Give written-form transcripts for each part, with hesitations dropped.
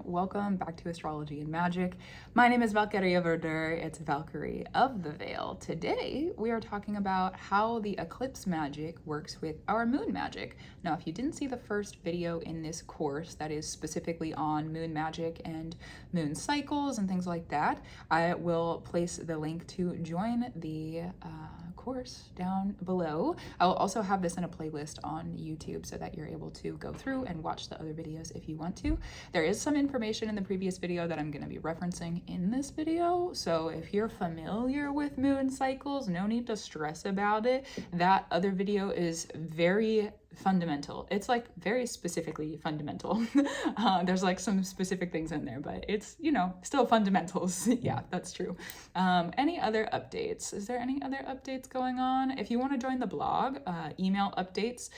welcome back to Astrology and Magic. My name is Valkyrie Verder, it's Valkyrie of the Veil. Today we are talking about how the eclipse magic works with our moon magic. Now if you didn't see the first video in this course that is specifically on moon magic and moon cycles and things like that, I will place the link to join the course down below. I'll also have this in a playlist on YouTube so that you're able to go through and watch the other videos if you want to. There is some information in the previous video that I'm going to be referencing in this video, so if you're familiar with moon cycles, no need to stress about it. That other video is very fundamental. It's like very specifically fundamental. There's like some specific things in there, but it's, you know, still fundamentals. Yeah, that's true. Any other updates? Is there any other updates going on? If you want to join the blog, email updates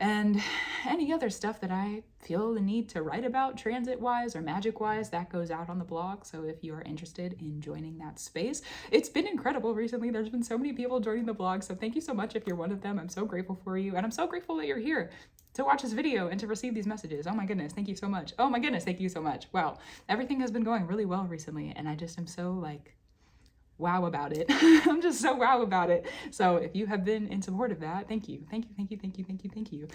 and any other stuff that I feel the need to write about transit-wise or magic-wise, that goes out on the blog. So if you are interested in joining that space, it's been incredible recently. There's been so many people joining the blog. So thank you so much if you're one of them. I'm so grateful for you. And I'm so grateful that you're here to watch this video and to receive these messages. Oh my goodness, thank you so much. Oh my goodness, thank you so much. Wow, everything has been going really well recently. And I just am so like, wow about it. I'm just so wow about it. So if you have been in support of that, thank you. Thank you, thank you, thank you, thank you, thank you.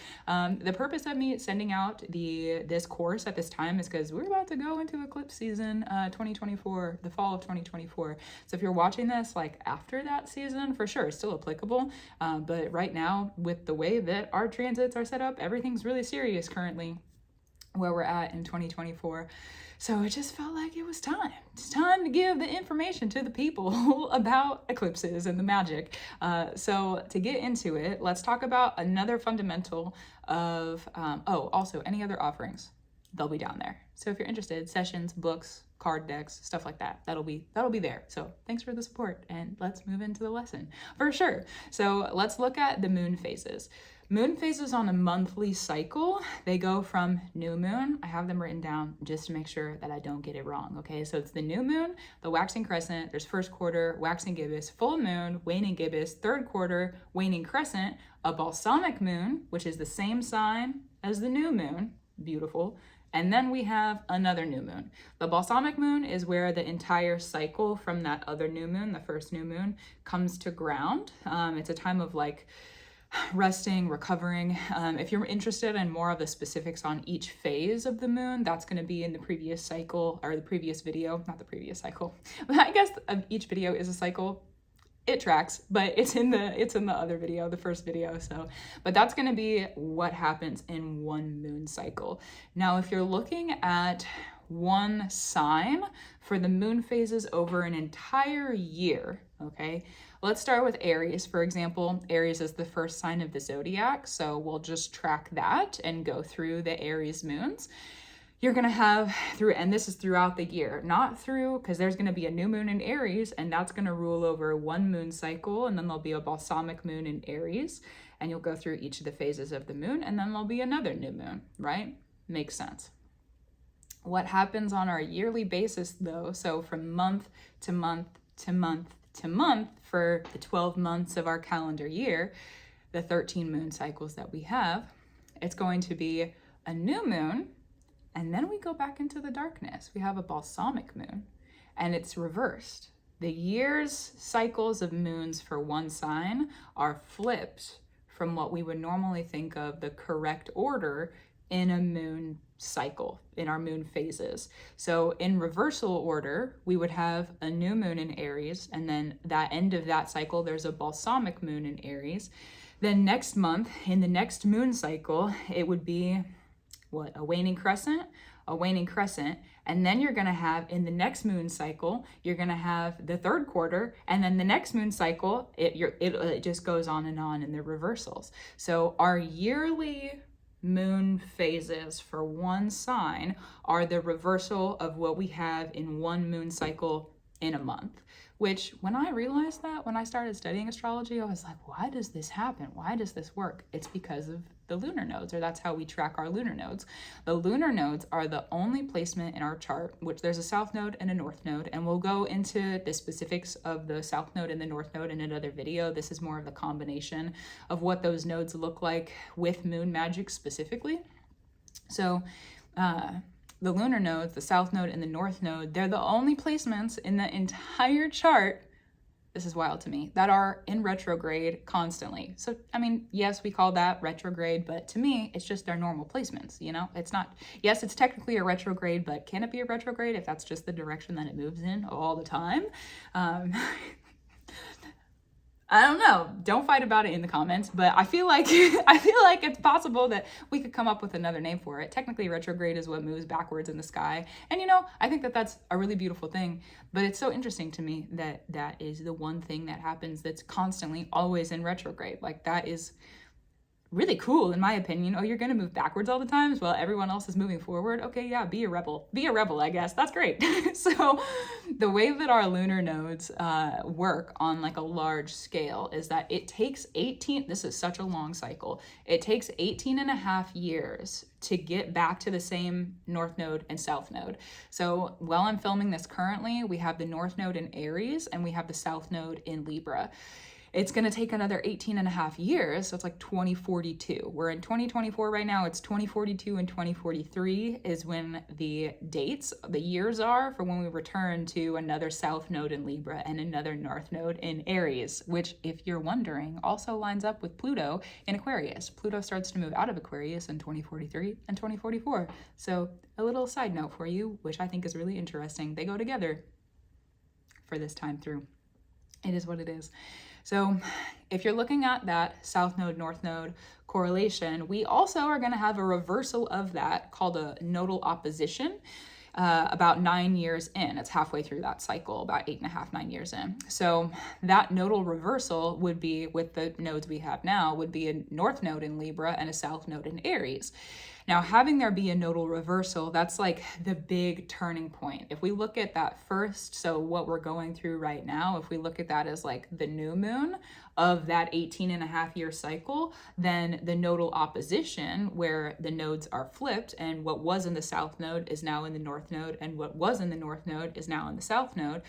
The purpose of me sending out this course at this time is because we're about to go into eclipse season 2024, the fall of 2024. So if you're watching this like after that season, for sure, it's still applicable. But right now, with the way that our transits are set up, everything's really serious currently where we're at in 2024. So it just felt like it was time. It's time to give the information to the people about eclipses and the magic. So to get into it, let's talk about another fundamental of, also any other offerings, they'll be down there. So if you're interested, sessions, books, card decks, stuff like that, that'll be there. So thanks for the support and let's move into the lesson for sure. So let's look at the moon phases. Moon phases on a monthly cycle, they go from new moon. I have them written down just to make sure that I don't get it wrong, okay? So it's the new moon, the waxing crescent, there's first quarter, waxing gibbous, full moon, waning gibbous, third quarter, waning crescent, a balsamic moon, which is the same sign as the new moon, beautiful, and then we have another new moon. The balsamic moon is where the entire cycle from that other new moon, the first new moon, comes to ground. It's a time of like, resting, recovering. If you're interested in more of the specifics on each phase of the moon, that's going to be in the previous cycle or the previous video, not the previous cycle. I guess each video is a cycle. It tracks, but it's in the other video, the first video. So, but that's going to be what happens in one moon cycle. Now, if you're looking at one sign for the moon phases over an entire year, okay? Let's start with Aries, for example. Aries is the first sign of the zodiac, so we'll just track that and go through the Aries moons. You're gonna have and this is throughout the year, not through, because there's gonna be a new moon in Aries, and that's gonna rule over one moon cycle, and then there'll be a balsamic moon in Aries, and you'll go through each of the phases of the moon, and then there'll be another new moon, right? Makes sense. What happens on our yearly basis though, so from month to month to month to month for the 12 months of our calendar year, the 13 moon cycles that we have, it's going to be a new moon, and then we go back into the darkness. We have a balsamic moon, and it's reversed. The year's cycles of moons for one sign are flipped from what we would normally think of the correct order in a moon cycle, in our moon phases. So in reversal order, we would have a new moon in Aries, and then that end of that cycle, there's a balsamic moon in Aries. Then next month, in the next moon cycle, it would be, what, a waning crescent, and then you're gonna have, in the next moon cycle, you're gonna have the third quarter, and then the next moon cycle, it just goes on in the reversals. So our yearly moon phases for one sign are the reversal of what we have in one moon cycle in a month, which when I realized that, when I started studying astrology, I was like, why does this happen? Why does this work? It's because of the lunar nodes, or that's how we track our lunar nodes. The lunar nodes are the only placement in our chart, which there's a south node and a north node, and we'll go into the specifics of the south node and the north node in another video. This is more of the combination of what those nodes look like with moon magic specifically. So the lunar nodes, the south node and the north node, they're the only placements in the entire chart, this is wild to me, that are in retrograde constantly. So, I mean, yes, we call that retrograde, but to me, it's just their normal placements, you know? It's not, yes, it's technically a retrograde, but can it be a retrograde if that's just the direction that it moves in all the time? I don't know. Don't fight about it in the comments, but I feel like it's possible that we could come up with another name for it. Technically, retrograde is what moves backwards in the sky. And you know, I think that that's a really beautiful thing, but it's so interesting to me that that is the one thing that happens that's constantly always in retrograde. Like, that is really cool, in my opinion. Oh, you're going to move backwards all the times? Well, everyone else is moving forward. Okay, yeah, be a rebel. Be a rebel, I guess. That's great. So the way that our lunar nodes work on like a large scale is that it takes 18, this is such a long cycle, it takes 18 and a half years to get back to the same north node and south node. So while I'm filming this currently, we have the north node in Aries and we have the south node in Libra. It's going to take another 18 and a half years. So it's like 2042. We're in 2024 right now. It's 2042 and 2043 is when the dates, the years are for when we return to another south node in Libra and another north node in Aries, which, if you're wondering, also lines up with Pluto in Aquarius. Pluto starts to move out of Aquarius in 2043 and 2044. So a little side note for you, which I think is really interesting. They go together for this time through. It is what it is. So if you're looking at that south node, north node correlation, we also are going to have a reversal of that called a nodal opposition about 9 years in. It's halfway through that cycle, about 8.5, 9 years in. So that nodal reversal would be, with the nodes we have now, would be a north node in Libra and a south node in Aries. Now, having there be a nodal reversal, that's like the big turning point. If we look at that first, so what we're going through right now, if we look at that as like the new moon of that 18 and a half year cycle, then the nodal opposition, where the nodes are flipped and what was in the south node is now in the north node and what was in the north node is now in the south node,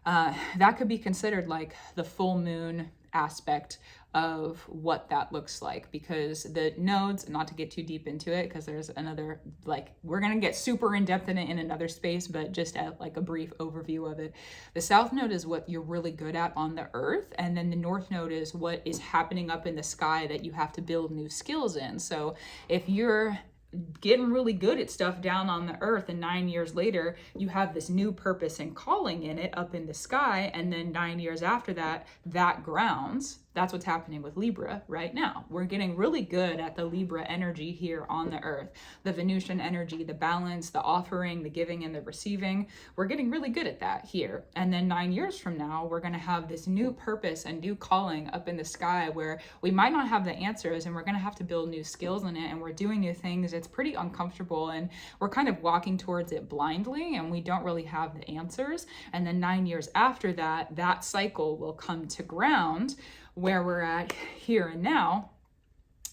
that could be considered like the full moon aspect of what that looks like, because the nodes, not to get too deep into it, because there's another, like, we're going to get super in depth in it in another space, but just at like a brief overview of it. The south node is what you're really good at on the earth, and then the north node is what is happening up in the sky that you have to build new skills in. So if you're getting really good at stuff down on the earth and 9 years later you have this new purpose and calling in it up in the sky, and then 9 years after that, that grounds. That's what's happening with Libra right now. We're getting really good at the Libra energy here on the earth. The Venusian energy, the balance, the offering, the giving and the receiving. We're getting really good at that here. And then 9 years from now, we're going to have this new purpose and new calling up in the sky where we might not have the answers and we're going to have to build new skills in it, and we're doing new things. It's pretty uncomfortable and we're kind of walking towards it blindly and we don't really have the answers. And then 9 years after that, that cycle will come to ground where we're at here and now.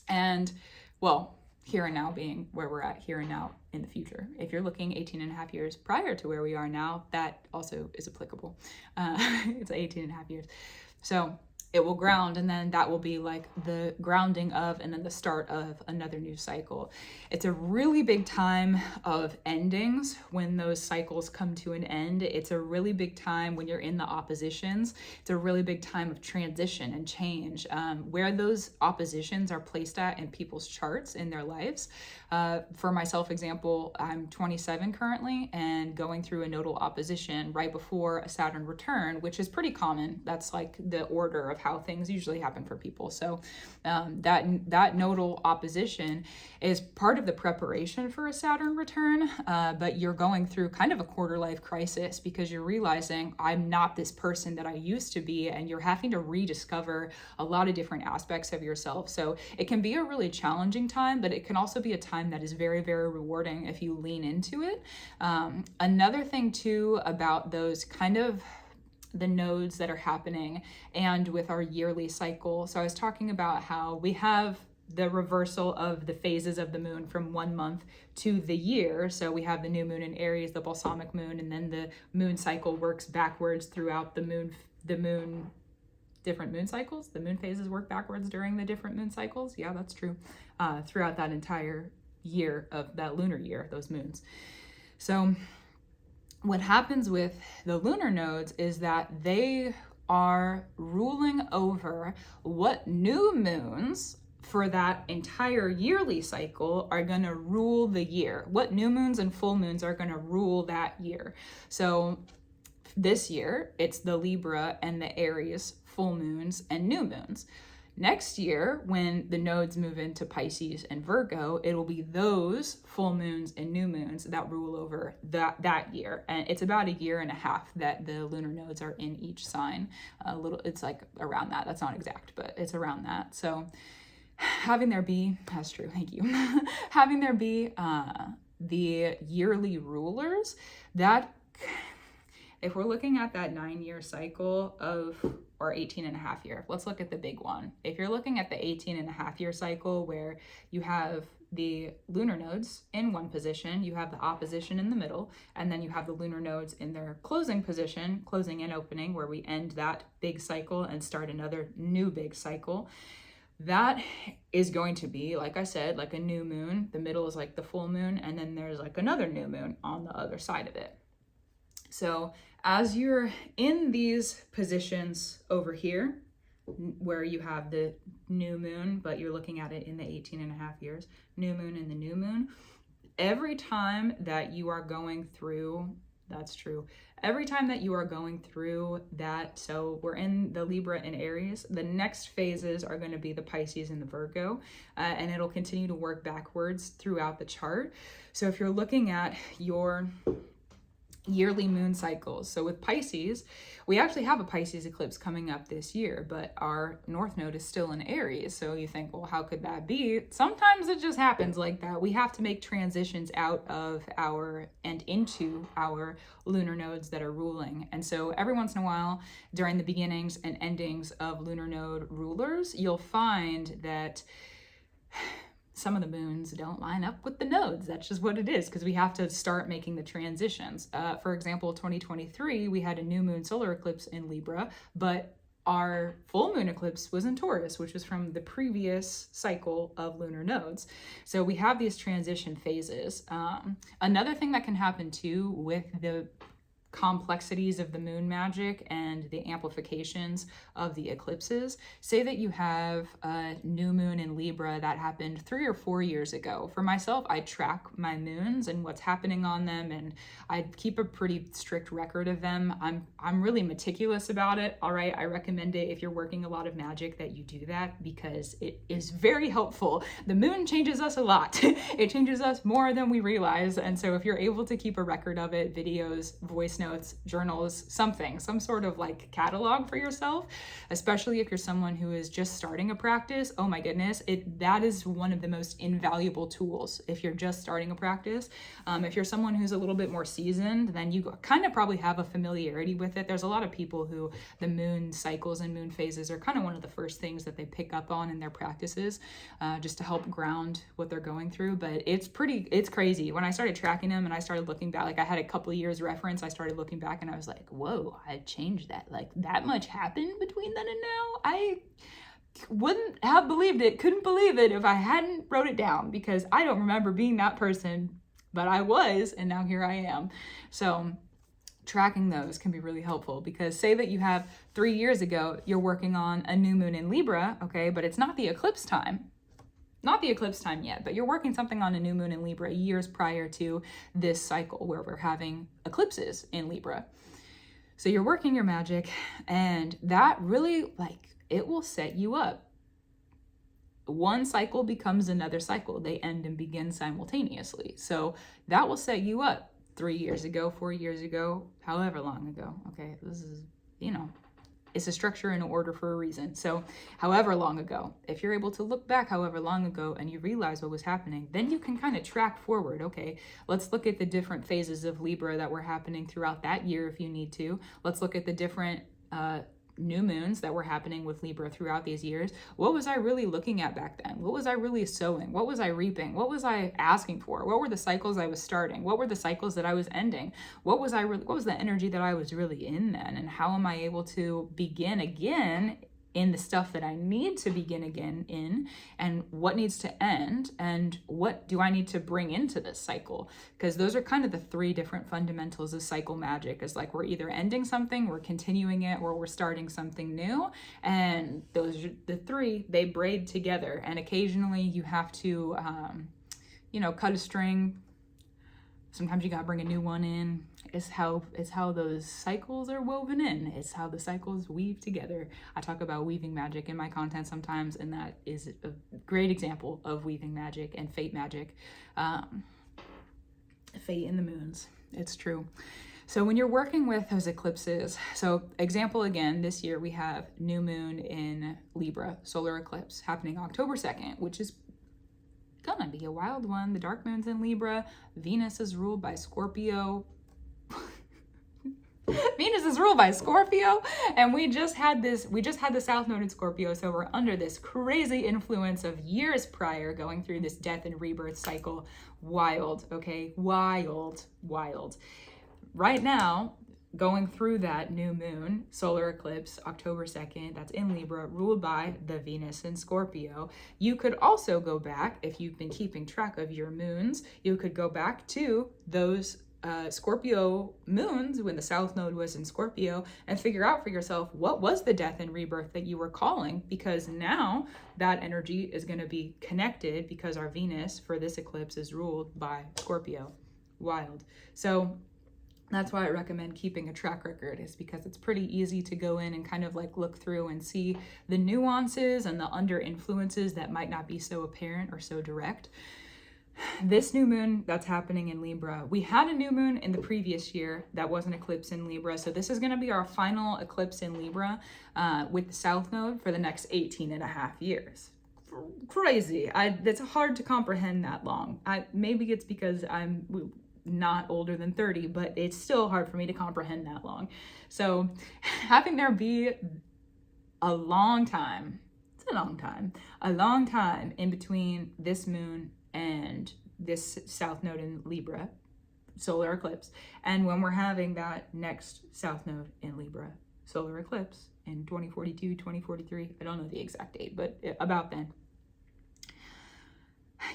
And well, here and now being where we're at here and now in the future. If you're looking 18 and a half years prior to where we are now, that also is applicable. It's 18 and a half years. So it will ground, and then that will be like the grounding of, and then the start of another new cycle. It's a really big time of endings when those cycles come to an end. It's a really big time when you're in the oppositions. It's a really big time of transition and change. Where those oppositions are placed at in people's charts in their lives. For myself, example, I'm 27 currently and going through a nodal opposition right before a Saturn return, which is pretty common. That's like the order of how things usually happen for people. So that nodal opposition is part of the preparation for a Saturn return, but you're going through kind of a quarter life crisis because you're realizing I'm not this person that I used to be, and you're having to rediscover a lot of different aspects of yourself. So it can be a really challenging time, but it can also be a time that is very, very rewarding if you lean into it. Another thing too about those kind of the nodes that are happening and with our yearly cycle. So I was talking about how we have the reversal of the phases of the moon from 1 month to the year. So we have the new moon in Aries, the balsamic moon, and then the moon cycle works backwards throughout the moon, different moon cycles. The moon phases work backwards during the different moon cycles. Yeah, that's true. Throughout that entire year of that lunar year, those moons. So what happens with the lunar nodes is that they are ruling over what new moons for that entire yearly cycle are going to rule the year. What new moons and full moons are going to rule that year. So this year, it's the Libra and the Aries full moons and new moons. Next year, when the nodes move into Pisces and Virgo, it'll be those full moons and new moons that rule over that year. And it's about a year and a half that the lunar nodes are in each sign. It's like around that. That's not exact, but it's around that. So having there be, that's true, thank you. Having there be the yearly rulers, that if we're looking at that 9-year cycle or 18 and a half year, let's look at the big one. If you're looking at the 18 and a half year cycle where you have the lunar nodes in one position, you have the opposition in the middle, and then you have the lunar nodes in their closing position, closing and opening, where we end that big cycle and start another new big cycle. That is going to be, like I said, like a new moon. The middle is like the full moon, and then there's like another new moon on the other side of it. So as you're in these positions over here, where you have the new moon, but you're looking at it in the 18 and a half years, new moon and the new moon, every time that you are going through, that's true, every time that you are going through that, so we're in the Libra and Aries, the next phases are going to be the Pisces and the Virgo, and it'll continue to work backwards throughout the chart. So if you're looking at your yearly moon cycles. So with Pisces, we actually have a Pisces eclipse coming up this year, but our North Node is still in Aries. So you think, well, how could that be? Sometimes it just happens like that. We have to make transitions out of our and into our lunar nodes that are ruling. And so every once in a while, during the beginnings and endings of lunar node rulers, you'll find that some of the moons don't line up with the nodes. That's just what it is, because we have to start making the transitions. For example, 2023, we had a new moon solar eclipse in Libra, but our full moon eclipse was in Taurus, which was from the previous cycle of lunar nodes. So we have these transition phases. Another thing that can happen too with the complexities of the moon magic and the amplifications of the eclipses. Say that you have a new moon in Libra that happened 3 or 4 years ago. For myself, I track my moons and what's happening on them, and I keep a pretty strict record of them. I'm really meticulous about it. All right, I recommend it if you're working a lot of magic that you do that, because it is very helpful. The moon changes us a lot. It changes us more than we realize. And so if you're able to keep a record of it, videos, voice notes, journals, some sort of like catalog for yourself, especially if you're someone who is just starting a practice. Oh my goodness, that is one of the most invaluable tools if you're just starting a practice. If you're someone who's a little bit more seasoned, then you kind of probably have a familiarity with it. There's a lot of people who the moon cycles and moon phases are kind of one of the first things that they pick up on in their practices, just to help ground what they're going through. But it's crazy. When I started tracking them and I started looking back, like I had a couple of years reference, I started looking back and I was like, whoa, I changed that. Like that much happened between then and now. I wouldn't have believed it, couldn't believe it if I hadn't wrote it down, because I don't remember being that person, but I was, and now here I am. So tracking those can be really helpful, because say that you have 3 years ago, you're working on a new moon in Libra, okay, but it's not the eclipse time. Not the eclipse time yet, but you're working something on a new moon in Libra years prior to this cycle where we're having eclipses in Libra. So you're working your magic, and that really, it will set you up. One cycle becomes another cycle. They end and begin simultaneously. So that will set you up 3 years ago, 4 years ago, however long ago. Okay, this is, it's a structure and an order for a reason. So however long ago, if you're able to look back however long ago and you realize what was happening, then you can kind of track forward. Okay, let's look at the different phases of Libra that were happening throughout that year if you need to. Let's look at the different new moons that were happening with Libra throughout these years. What was I really looking at back then? What was I really sowing? What was I reaping? What was I asking for? What were the cycles I was starting? What were the cycles that I was ending? What was the energy that I was really in then? And how am I able to begin again in the stuff that I need to begin again in, and what needs to end, and what do I need to bring into this cycle? Because those are kind of the three different fundamentals of cycle magic. Is like we're either ending something, we're continuing it, or we're starting something new. And those are the three, they braid together. And occasionally you have to, cut a string. Sometimes you gotta bring a new one in. It's how those cycles are woven in. It's how the cycles weave together. I talk about weaving magic in my content sometimes, and that is a great example of weaving magic and fate magic. Fate in the moons. It's true. So when you're working with those eclipses, so example again, this year we have new moon in Libra, solar eclipse happening October 2nd, which is gonna be a wild one. The dark moon's in Libra. Venus is ruled by Scorpio. Venus is ruled by Scorpio, and we just had the South Node in Scorpio, so we're under this crazy influence of years prior, going through this death and rebirth cycle. Wild, okay? Wild. Right now, going through that new moon, solar eclipse, October 2nd, that's in Libra, ruled by the Venus in Scorpio. You could also go back, if you've been keeping track of your moons, you could go back to those Scorpio moons when the South Node was in Scorpio and figure out for yourself what was the death and rebirth that you were calling, because now that energy is going to be connected because our Venus for this eclipse is ruled by Scorpio. Wild. So that's why I recommend keeping a track record, is because it's pretty easy to go in and kind of like look through and see the nuances and the under influences that might not be so apparent or so direct. This new moon that's happening in Libra, we had a new moon in the previous year that was an eclipse in Libra. So this is going to be our final eclipse in Libra with the South Node for the next 18 and a half years. Crazy. It's hard to comprehend that long. Maybe it's because I'm not older than 30, but it's still hard for me to comprehend that long. So having there be a long time in between this moon and this South Node in Libra, solar eclipse, and when we're having that next South Node in Libra, solar eclipse in 2042, 2043, I don't know the exact date, but about then,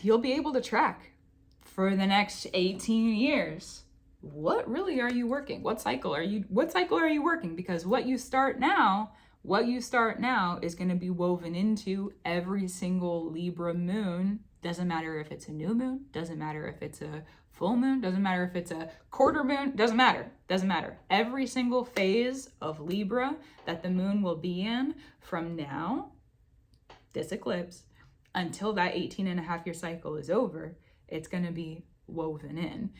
you'll be able to track for the next 18 years. What really are you working? What cycle are you working? Because what you start now is going to be woven into every single Libra moon. Doesn't matter if it's a new moon, doesn't matter if it's a full moon, doesn't matter if it's a quarter moon, doesn't matter. Every single phase of Libra that the moon will be in from now, this eclipse, until that 18 and a half year cycle is over, it's going to be woven in.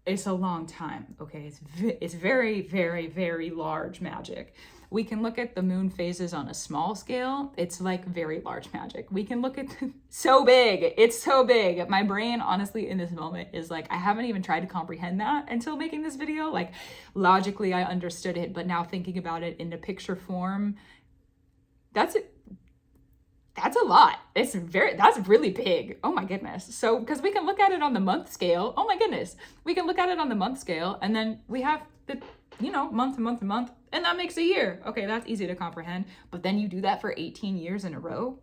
It's a long time, okay? It's very, very, very large magic. We can look at the moon phases on a small scale. It's like very large magic. We can look at so big. It's so big. My brain, honestly, in this moment is like, I haven't even tried to comprehend that until making this video. Like, logically, I understood it, but now thinking about it in the picture form, that's a lot. That's really big. Oh my goodness. So, because we can look at it on the month scale. Oh my goodness. We can look at it on the month scale, and then we have the, month to month to month, and that makes a year. Okay, that's easy to comprehend. But then you do that for 18 years in a row.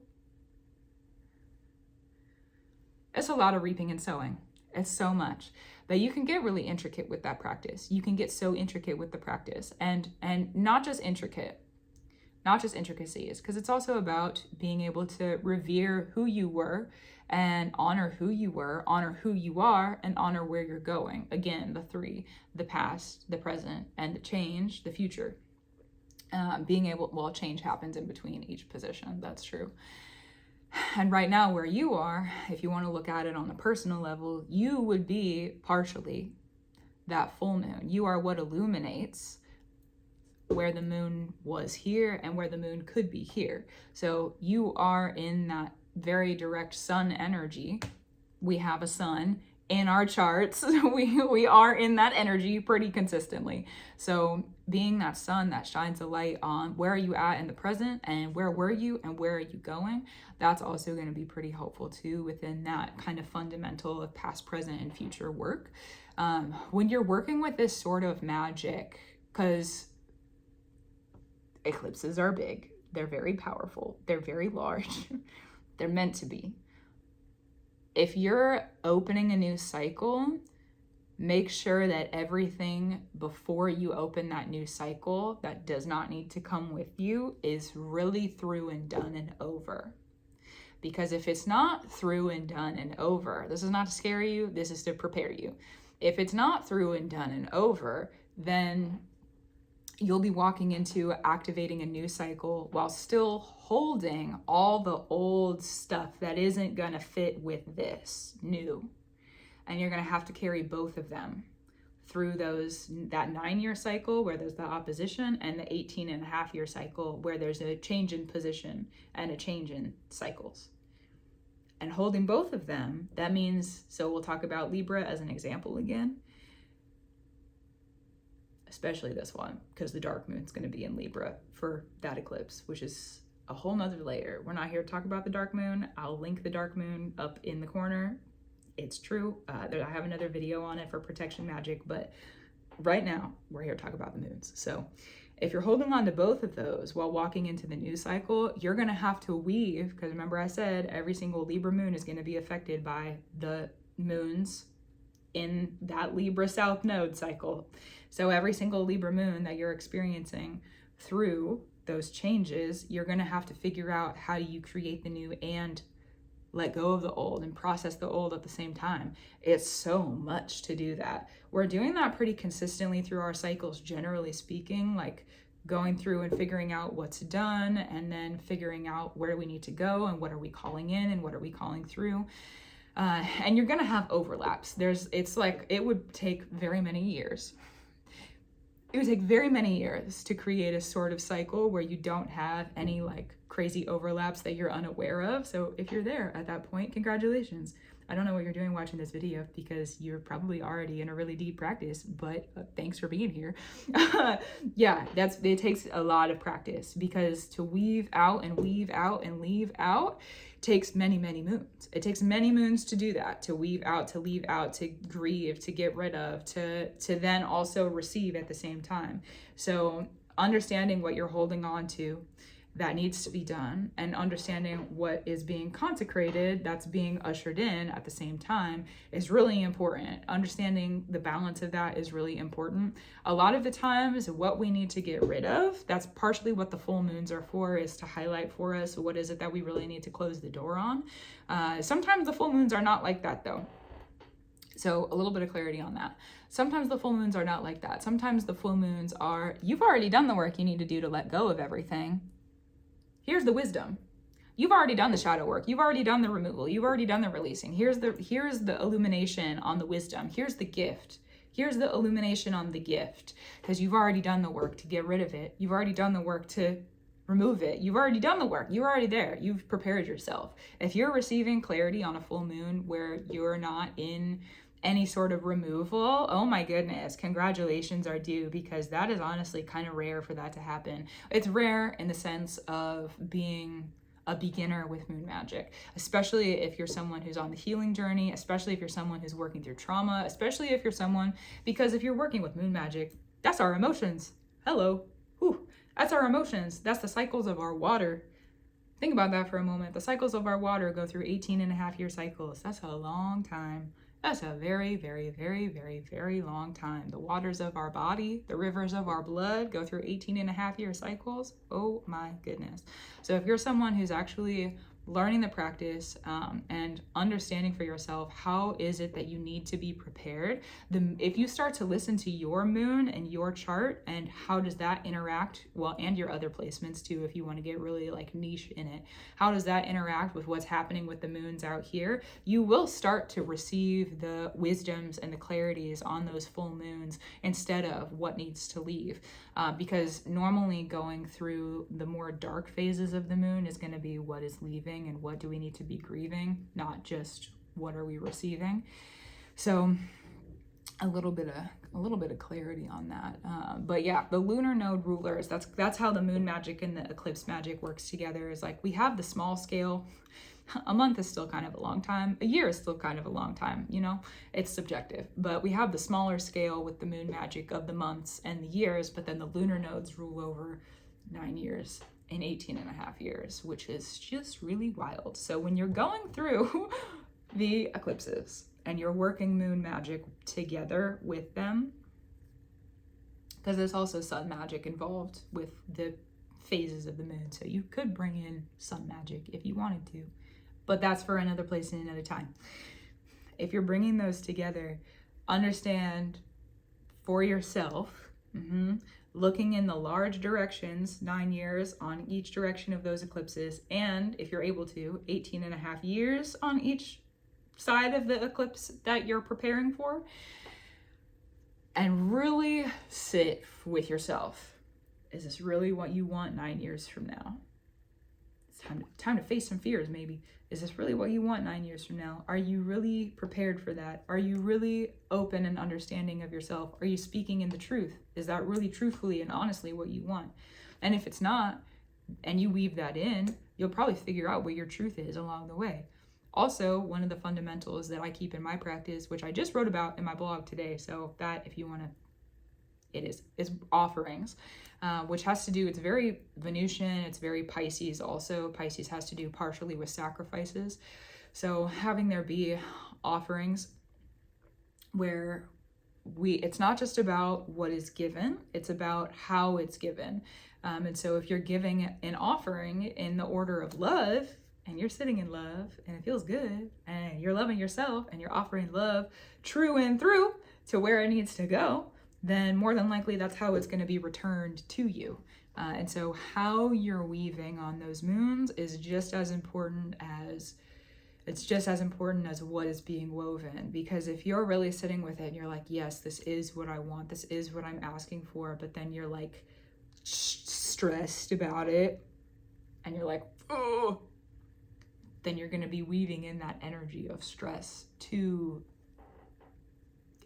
It's a lot of reaping and sowing. It's so much. But you can get really intricate with that practice. You can get so intricate with the practice, and not just intricacies, because it's also about being able to revere who you were and honor who you were, honor who you are, and honor where you're going. Again, the three: the past, the present, and the change, the future. Change happens in between each position. That's true. And right now where you are, if you want to look at it on a personal level, you would be partially that full moon. You are what illuminates where the moon was here and where the moon could be here. So you are in that very direct sun energy. We have a sun in our charts. We are in that energy pretty consistently. So being that sun that shines a light on where are you at in the present, and where were you and where are you going, that's also going to be pretty helpful too within that kind of fundamental of past, present, and future work. When you're working with this sort of magic, because eclipses are big. They're very powerful. They're very large. They're meant to be. If you're opening a new cycle, make sure that everything before you open that new cycle that does not need to come with you is really through and done and over. Because if it's not through and done and over, this is not to scare you, this is to prepare you. If it's not through and done and over, then you'll be walking into activating a new cycle while still holding all the old stuff that isn't gonna fit with this new. And you're gonna have to carry both of them through that 9-year cycle where there's the opposition, and the 18.5-year cycle where there's a change in position and a change in cycles. And holding both of them, that means, so we'll talk about Libra as an example again, especially this one, because the dark moon's going to be in Libra for that eclipse, which is a whole nother layer. We're not here to talk about the dark moon. I'll link the dark moon up in the corner. It's true. I have another video on it for protection magic, but right now we're here to talk about the moons. So if you're holding on to both of those while walking into the new cycle, you're going to have to weave, because remember I said every single Libra moon is going to be affected by the moons in that Libra South Node cycle. So every single Libra moon that you're experiencing through those changes, you're going to have to figure out how do you create the new and let go of the old and process the old at the same time. It's so much to do that. We're doing that pretty consistently through our cycles, generally speaking, like going through and figuring out what's done and then figuring out where we need to go and what are we calling in and what are we calling through. And you're going to have overlaps. It would take very many years. It would take very many years to create a sort of cycle where you don't have any like crazy overlaps that you're unaware of. So if you're there at that point, congratulations. I don't know what you're doing watching this video because you're probably already in a really deep practice, but thanks for being here. Yeah, it takes a lot of practice, because to weave out and weave out and leave out takes many, many moons. It takes many moons to do that, to weave out, to leave out, to grieve, to get rid of, to then also receive at the same time. So understanding what you're holding on to that needs to be done, and understanding what is being consecrated, that's being ushered in at the same time, is really important. Understanding the balance of that is really important. A lot of the times what we need to get rid of, that's partially what the full moons are for, is to highlight for us what is it that we really need to close the door on. Sometimes the full moons are not like that though. So a little bit of clarity on that. Sometimes the full moons are not like that. Sometimes the full moons are, you've already done the work you need to do to let go of everything. Here's the wisdom. You've already done the shadow work. You've already done the removal. You've already done the releasing. Here's the illumination on the wisdom. Here's the gift. Here's the illumination on the gift, because you've already done the work to get rid of it. You've already done the work to remove it. You've already done the work. You're already there. You've prepared yourself. If you're receiving clarity on a full moon where you're not in any sort of removal, oh my goodness, congratulations are due, because that is honestly kind of rare for that to happen. It's rare in the sense of being a beginner with moon magic, especially if you're someone who's on the healing journey, especially if you're someone who's working through trauma, especially if you're someone, because if you're working with moon magic, that's our emotions. Hello. Whew. That's our emotions. That's the cycles of our water. Think about that for a moment. The cycles of our water go through 18.5-year cycles. That's a long time. That's a very, very, very, very, very long time. The waters of our body, the rivers of our blood go through 18.5-year cycles. Oh my goodness. So if you're someone who's actually learning the practice and understanding for yourself, how is it that you need to be prepared? If you start to listen to your moon and your chart and how does that interact, well, and your other placements too, if you want to get really like niche in it, how does that interact with what's happening with the moons out here? You will start to receive the wisdoms and the clarities on those full moons instead of what needs to leave. Because normally going through the more dark phases of the moon is going to be what is leaving and what do we need to be grieving, not just what are we receiving. So a little bit of clarity on that. But yeah, the lunar node rulers, that's how the moon magic and the eclipse magic works together, is like we have the small scale. A month is still kind of a long time. A year is still kind of a long time, you know, it's subjective. But we have the smaller scale with the moon magic of the months and the years, but then the lunar nodes rule over 9 years in 18 and a half years, which is just really wild. So when you're going through the eclipses and you're working moon magic together with them, because there's also sun magic involved with the phases of the moon. So you could bring in sun magic if you wanted to, but that's for another place and another time. If you're bringing those together, understand for yourself, looking in the large directions, 9 years on each direction of those eclipses, and if you're able to, 18 and a half years on each side of the eclipse that you're preparing for, and really sit with yourself. Is this really what you want 9 years from now? It's time to face some fears, maybe. Is this really what you want 9 years from now? Are you really prepared for that? Are you really open and understanding of yourself? Are you speaking in the truth? Is that really truthfully and honestly what you want? And if it's not, and you weave that in, you'll probably figure out what your truth is along the way. Also, one of the fundamentals that I keep in my practice, which I just wrote about in my blog today, so that if you want to, is offerings, which has to do, it's very Venusian, it's very Pisces also. Pisces has to do partially with sacrifices. So having there be offerings where it's not just about what is given, it's about how it's given. And so if you're giving an offering in the order of love, and you're sitting in love, and it feels good, and you're loving yourself, and you're offering love true and through to where it needs to go, then more than likely that's how it's going to be returned to you. And so how you're weaving on those moons is just as important as what is being woven. Because if you're really sitting with it and you're like, yes, this is what I want, this is what I'm asking for, but then you're like stressed about it, and you're like, oh, then you're going to be weaving in that energy of stress to.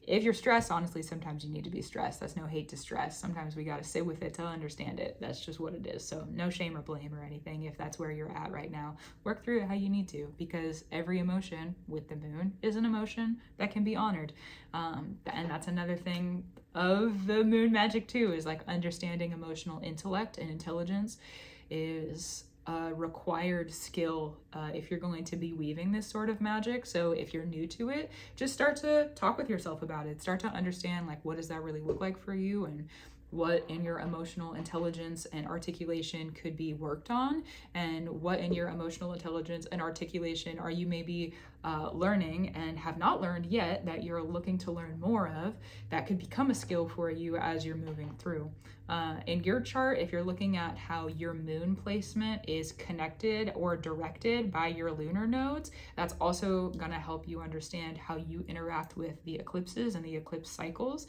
If you're stressed, honestly, sometimes you need to be stressed. That's no hate to stress. Sometimes we got to sit with it to understand it. That's just what it is. So no shame or blame or anything if that's where you're at right now. Work through it how you need to, because every emotion with the moon is an emotion that can be honored. And that's another thing of the moon magic too, is like understanding emotional intellect and intelligence is a required skill if you're going to be weaving this sort of magic. So if you're new to it, just start to talk with yourself about it. Start to understand, like, what does that really look like for you, and what in your emotional intelligence and articulation could be worked on, and what in your emotional intelligence and articulation are you maybe learning and have not learned yet that you're looking to learn more of, that could become a skill for you as you're moving through. In your chart, if you're looking at how your moon placement is connected or directed by your lunar nodes, that's also going to help you understand how you interact with the eclipses and the eclipse cycles.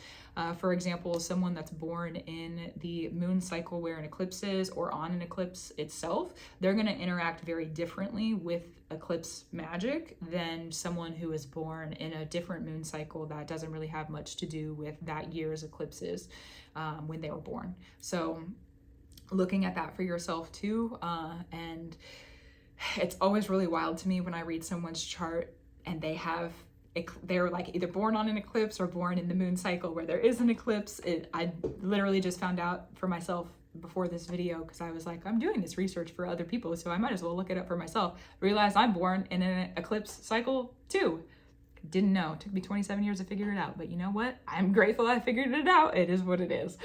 For example, someone that's born in the moon cycle where an eclipse is, or on an eclipse itself, they're going to interact very differently with eclipse magic than someone who is born in a different moon cycle that doesn't really have much to do with that year's eclipses when they were born. So looking at that for yourself too, and it's always really wild to me when I read someone's chart and they're like either born on an eclipse or born in the moon cycle where there is an eclipse. I literally just found out for myself before this video, because I was like, I'm doing this research for other people, so I might as well look it up for myself. Realized I'm born in an eclipse cycle too. Didn't know. It took me 27 years to figure it out, but you know what? I'm grateful I figured it out. It is what it is.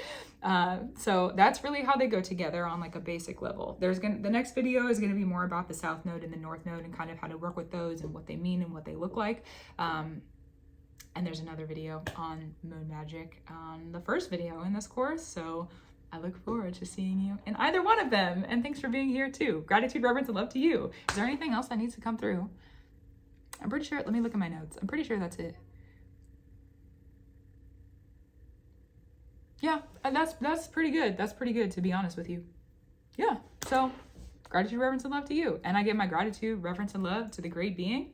So that's really how they go together on like a basic level. The next video is going to be more about the South Node and the North Node and kind of how to work with those and what they mean and what they look like. And there's another video on moon magic on the first video in this course. So I look forward to seeing you in either one of them. And thanks for being here too. Gratitude, reverence, and love to you. Is there anything else that needs to come through? I'm pretty sure, let me look at my notes. I'm pretty sure that's it. Yeah, that's pretty good. That's pretty good, to be honest with you. Yeah, so gratitude, reverence, and love to you. And I give my gratitude, reverence, and love to the great being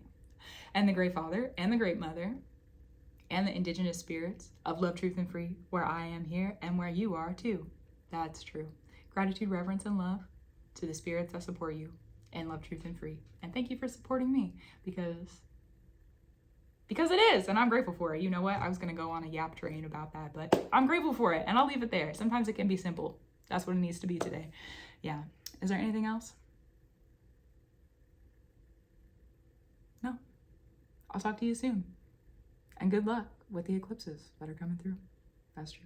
and the great father and the great mother and the indigenous spirits of love, truth, and free, where I am here and where you are too. That's true. Gratitude, reverence, and love to the spirits that support you and love, truth, and free. And thank you for supporting me, because it is, and I'm grateful for it. You know what? I was going to go on a yap train about that, but I'm grateful for it, and I'll leave it there. Sometimes it can be simple. That's what it needs to be today. Yeah. Is there anything else? No. I'll talk to you soon. And good luck with the eclipses that are coming through. That's true.